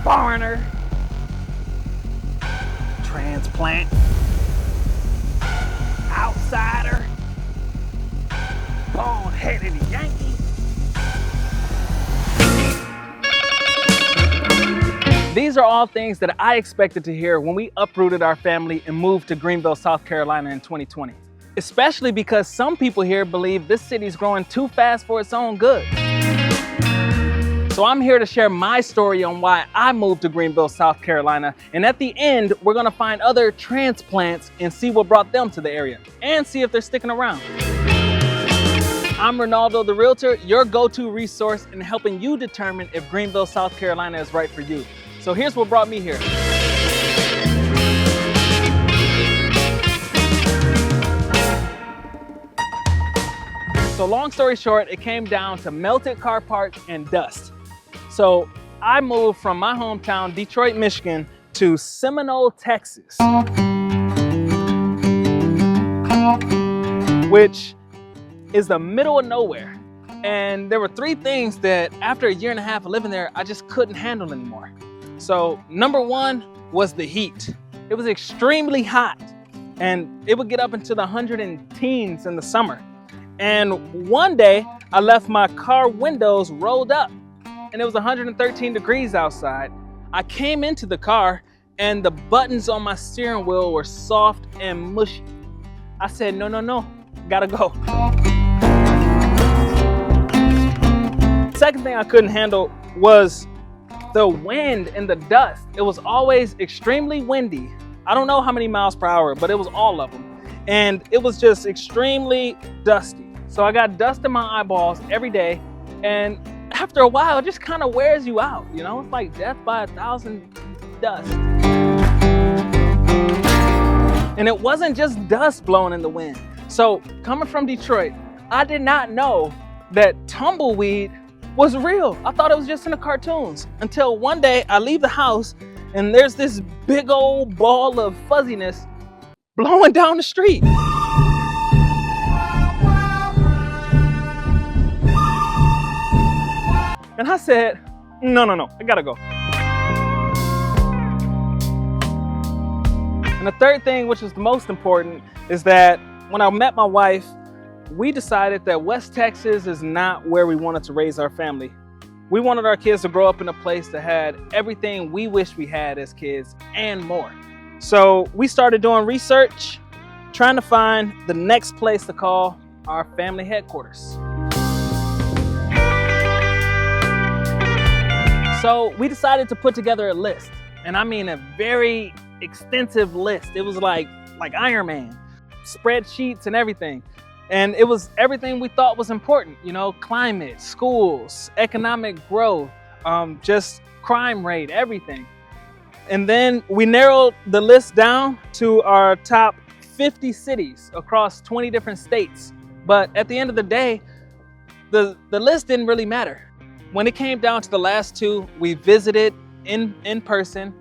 foreigner, transplant, outsider, bald-headed Yankee. These are all things that I expected to hear when we uprooted our family and moved to Greenville, South Carolina in 2020. Especially because some people here believe this city's growing too fast for its own good. So I'm here to share my story on why I moved to Greenville, South Carolina. And at the end, we're gonna find other transplants and see what brought them to the area and see if they're sticking around. I'm Renaldo the Realtor, your go-to resource in helping you determine if Greenville, South Carolina is right for you. So here's what brought me here. So long story short, it came down to melted car parts and dust. So I moved from my hometown, Detroit, Michigan, to Seminole, Texas, which is the middle of nowhere. And there were three things that after a year and a half of living there, I just couldn't handle anymore. So number one was the heat. It was extremely hot and it would get up into the 110s in the summer. And one day I left my car windows rolled up and it was 113 degrees outside. I came into the car and the buttons on my steering wheel were soft and mushy. I said, no, gotta go. Second thing I couldn't handle was the wind and the dust. It was always extremely windy. I don't know how many miles per hour, but it was all of them. And it was just extremely dusty. So I got dust in my eyeballs every day. And after a while, it just kind of wears you out. You know, it's like death by 1,000 dust. And it wasn't just dust blowing in the wind. So coming from Detroit, I did not know that tumbleweed was real. I thought it was just in the cartoons until one day I leave the house and there's this big old ball of fuzziness blowing down the street. And I said, no, I gotta go. And the third thing, which is the most important, is that when I met my wife, we decided that West Texas is not where we wanted to raise our family. We wanted our kids to grow up in a place that had everything we wish we had as kids and more. So we started doing research, trying to find the next place to call our family headquarters. So we decided to put together a list, and I mean a very extensive list. It was like Iron Man, spreadsheets and everything. And it was everything we thought was important, you know, climate, schools, economic growth, just crime rate, everything. And then we narrowed the list down to our top 50 cities across 20 different states. But at the end of the day, the list didn't really matter. When it came down to the last two, we visited in person,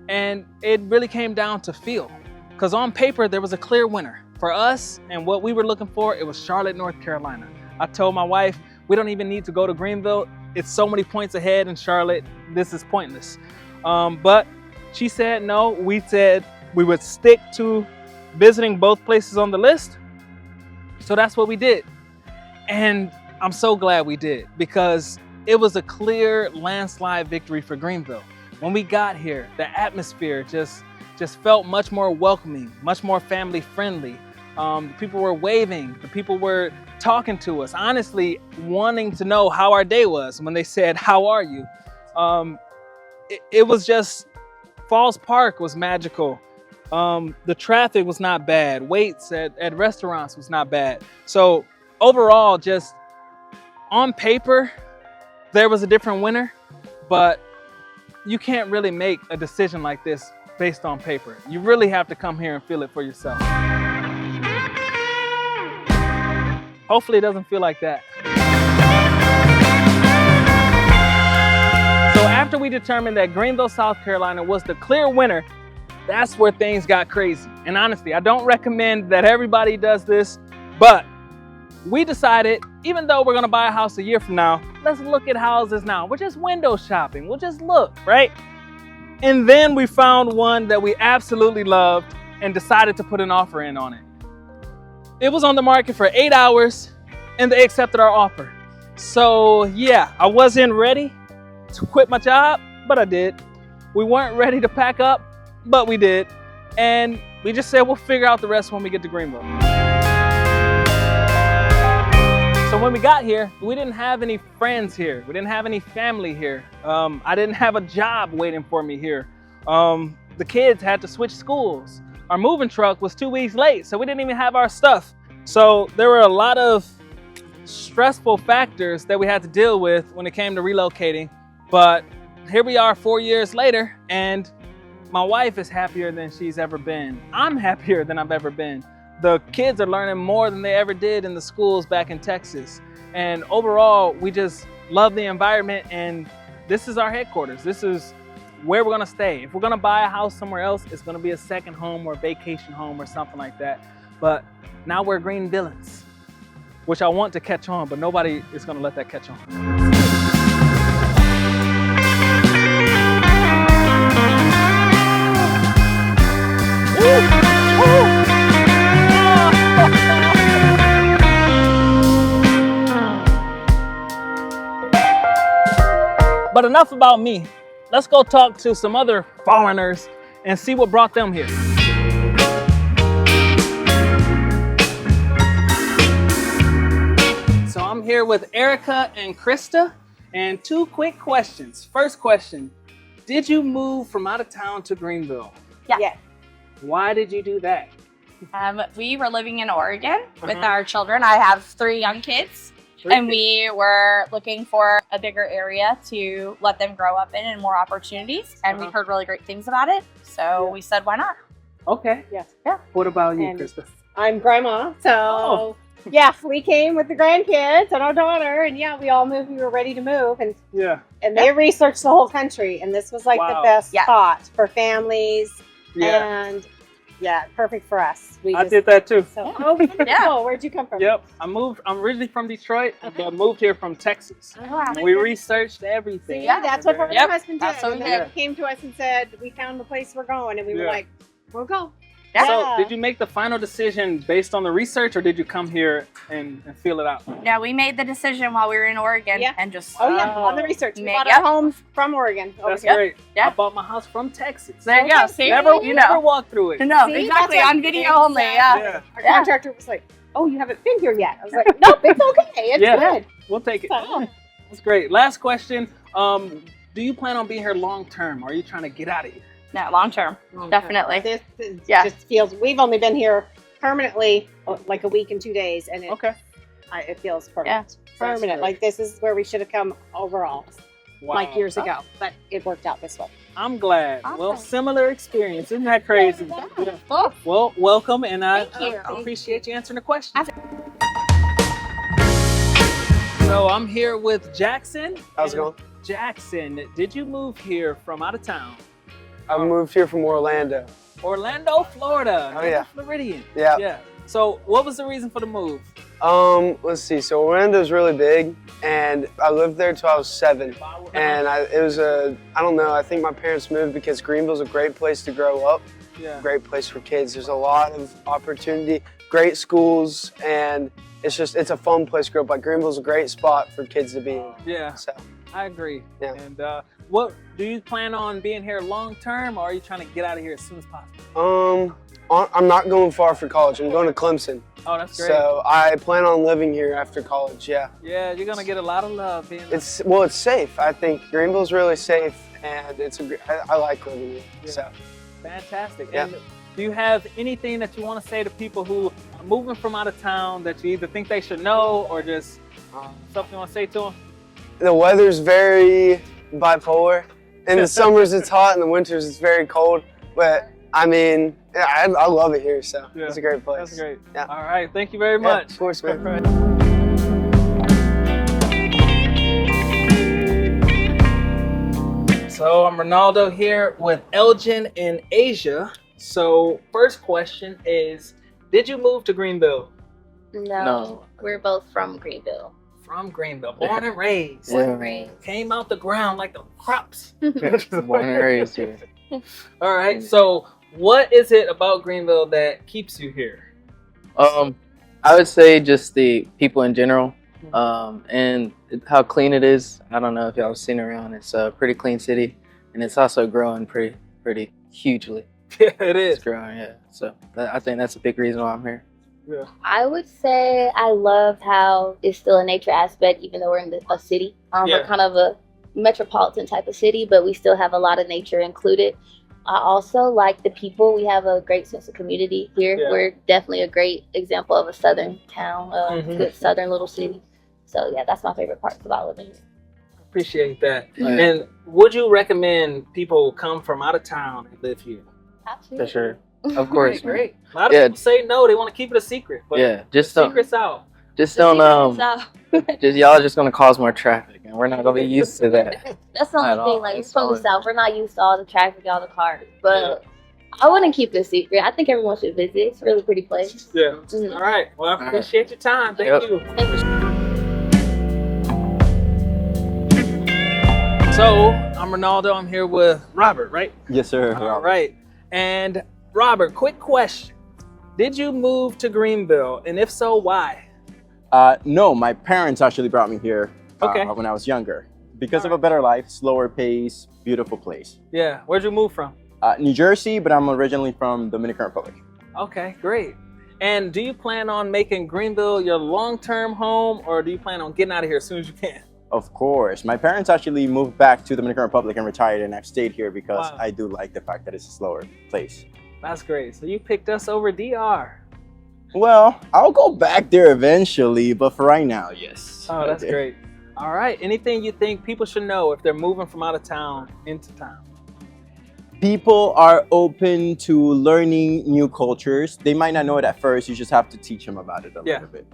and it really came down to feel. Because on paper, there was a clear winner. For us and what we were looking for, it was Charlotte, North Carolina. I told my wife, we don't even need to go to Greenville. It's so many points ahead in Charlotte, this is pointless. But she said no. We said we would stick to visiting both places on the list. So that's what we did. And I'm so glad we did, because it was a clear landslide victory for Greenville. When we got here, the atmosphere just felt much more welcoming, much more family friendly. People were waving, the people were talking to us, honestly wanting to know how our day was when they said, "How are you?" It was just, Falls Park was magical. The traffic was not bad. Waits at restaurants was not bad. So overall, just on paper, there was a different winner, but you can't really make a decision like this based on paper. You really have to come here and feel it for yourself. Hopefully it doesn't feel like that. So after we determined that Greenville, South Carolina was the clear winner, that's where things got crazy. And honestly, I don't recommend that everybody does this, but we decided, even though we're gonna buy a house a year from now, let's look at houses now. We're just window shopping, we'll just look, right? And then we found one that we absolutely loved and decided to put an offer in on it. It was on the market for 8 hours and they accepted our offer. So yeah, I wasn't ready to quit my job, but I did. We weren't ready to pack up, but we did. And we just said we'll figure out the rest when we get to Greenville. So when we got here, we didn't have any friends here. We didn't have any family here. I didn't have a job waiting for me here. The kids had to switch schools. Our moving truck was 2 weeks late, so we didn't even have our stuff. So there were a lot of stressful factors that we had to deal with when it came to relocating. But here we are 4 years later, and my wife is happier than she's ever been. I'm happier than I've ever been. The kids are learning more than they ever did in the schools back in Texas. And overall, we just love the environment, and this is our headquarters. This is where we're gonna stay. If we're gonna buy a house somewhere else, it's gonna be a second home or a vacation home or something like that. But now we're Greenvilleans, which I want to catch on, but nobody is gonna let that catch on. But enough about me. Let's go talk to some other foreigners and see what brought them here. So I'm here with Erica and Krista, and 2 quick questions. First question, did you move from out of town to Greenville? Yeah. Yes. Why did you do that? We were living in Oregon with our children. I have 3 young kids. And we were looking for a bigger area to let them grow up in and more opportunities. And we heard really great things about it. So we said, why not? Okay. Yes. Yeah. What about you, And Krista? I'm grandma. So yeah, we came with the grandkids and our daughter, and yeah, we all moved. We were ready to move, and they researched the whole country, and this was like the best spot for families. And yeah, perfect for us. I did that too. So, wonderful. Where'd you come from? Yep, I'm originally from Detroit, but moved here from Texas. We researched everything. See, that's what my husband did. That's what we did. He came to us and said, we found the place we're going, and we were like, we'll go. So did you make the final decision based on the research, or did you come here and feel it out? Yeah, we made the decision while we were in Oregon and just on the research. We bought our home from Oregon. That's great. I bought my house from Texas. There you go. See, never walked through it. No, exactly, on video only. Our contractor was like, oh, you haven't been here yet. I was like, nope, it's okay. It's good. We'll take it. That's great. Last question. Do you plan on being here long term, or are you trying to get out of here? No, long term, definitely. This just feels, we've only been here permanently like a week and 2 days, and it feels perfect. Yeah. Permanent. Like this is where we should have come overall, like years ago, but it worked out this way. I'm glad. Awesome. Well, similar experience. Isn't that crazy? Yeah. Well, welcome, and I appreciate you answering the question. So I'm here with Jackson. How's it going? Jackson, did you move here from out of town? I moved here from Orlando. Orlando, Florida. Oh, yeah. Floridian. Yeah. So what was the reason for the move? Let's see. So Orlando's really big, and I lived there till I was 7. And I don't know, I think my parents moved because Greenville's a great place to grow up. Yeah. Great place for kids. There's a lot of opportunity, great schools, and it's a fun place to grow up. Like Greenville's a great spot for kids to be in. Yeah. So I agree. Yeah. And what do you plan on being here long term, or are you trying to get out of here as soon as possible? I'm not going far for college. I'm going to Clemson. Oh, that's great. So I plan on living here after college. Yeah. Yeah, you're gonna get a lot of love being. It's safe. I think Greenville's really safe, and I like living here. Yeah. So fantastic. Yeah. And do you have anything that you want to say to people who are moving from out of town that you either think they should know, or just something you want to say to them? The weather's very bipolar. In the summers it's hot, in the winters it's very cold. But I mean, I love it here, so it's a great place. That's great. Yeah. All right, thank you very much. Of course, man. So I'm Renaldo here with Elgin in Asia. So first question is, did you move to Greenville? No. We're both from Greenville. From Greenville, born and raised. Born and raised. Came out the ground like the crops. Born and raised here. All right. So what is it about Greenville that keeps you here? I would say just the people in general, and how clean it is. I don't know if y'all have seen around. It's a pretty clean city, and it's also growing pretty hugely. Yeah, it is. It's growing, yeah. So I think that's a big reason why I'm here. Yeah. I would say I love how it's still a nature aspect, even though we're in a city. We're kind of a metropolitan type of city, but we still have a lot of nature included. I also like the people. We have a great sense of community here. Yeah. We're definitely a great example of a southern town, good southern little city. So yeah, that's my favorite part about living here. Appreciate that. And would you recommend people come from out of town and live here? Absolutely. For sure. Of course. Great. A lot of people say no, they want to keep it a secret. But just secrets out. Just don't y'all are just gonna cause more traffic, and we're not gonna be used to that. That's the only thing. Like, from the South, we're not used to all the traffic, all the cars. But I wouldn't keep it a secret. I think everyone should visit. It's a really pretty place. Yeah. All right. Well, I appreciate your time. Thank you. So I'm Renaldo. I'm here with Robert, right? Yes, sir. All right. And Robert, quick question: did you move to Greenville, and if so, why? No, my parents actually brought me here when I was younger. Because of a better life, slower pace, beautiful place. Yeah. Where'd you move from? New Jersey, but I'm originally from Dominican Republic. Okay, great. And do you plan on making Greenville your long-term home, or do you plan on getting out of here as soon as you can? Of course. My parents actually moved back to Dominican Republic and retired, and I've stayed here because I do like the fact that it's a slower place. That's great. So you picked us over DR. Well, I'll go back there eventually, but for right now, yes. Oh, that's great. All right. Anything you think people should know if they're moving from out of town into town? People are open to learning new cultures. They might not know it at first. You just have to teach them about it a little bit.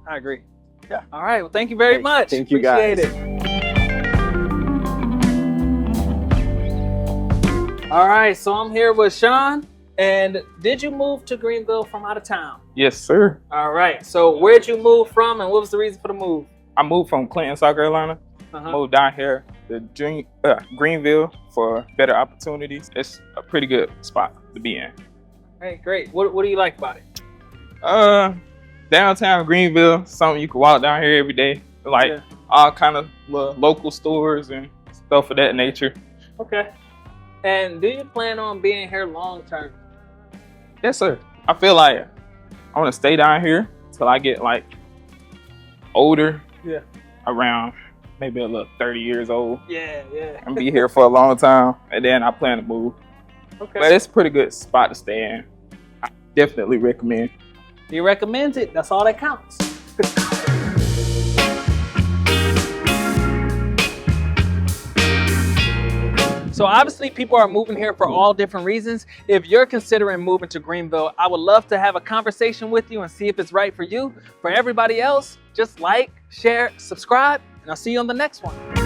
I agree. Yeah. All right. Well, thank you very much. Thank you, guys. Appreciate it. All right. So I'm here with Sean. And did you move to Greenville from out of town? Yes, sir. All right. So where'd you move from, and what was the reason for the move? I moved from Clinton, South Carolina. Moved down here to Greenville for better opportunities. It's a pretty good spot to be in. Hey, great. What do you like about it? Downtown Greenville, something you can walk down here every day. Like all kind of local stores and stuff of that nature. Okay. And do you plan on being here long term? Yes, sir. I feel like I want to stay down here till I get like older. Yeah. Around maybe a little 30 years old. Yeah. And be here for a long time. And then I plan to move. Okay. But it's a pretty good spot to stay in. I definitely recommend. You recommend it? That's all that counts. So obviously people are moving here for all different reasons. If you're considering moving to Greenville, I would love to have a conversation with you and see if it's right for you. For everybody else, just like, share, subscribe, and I'll see you on the next one.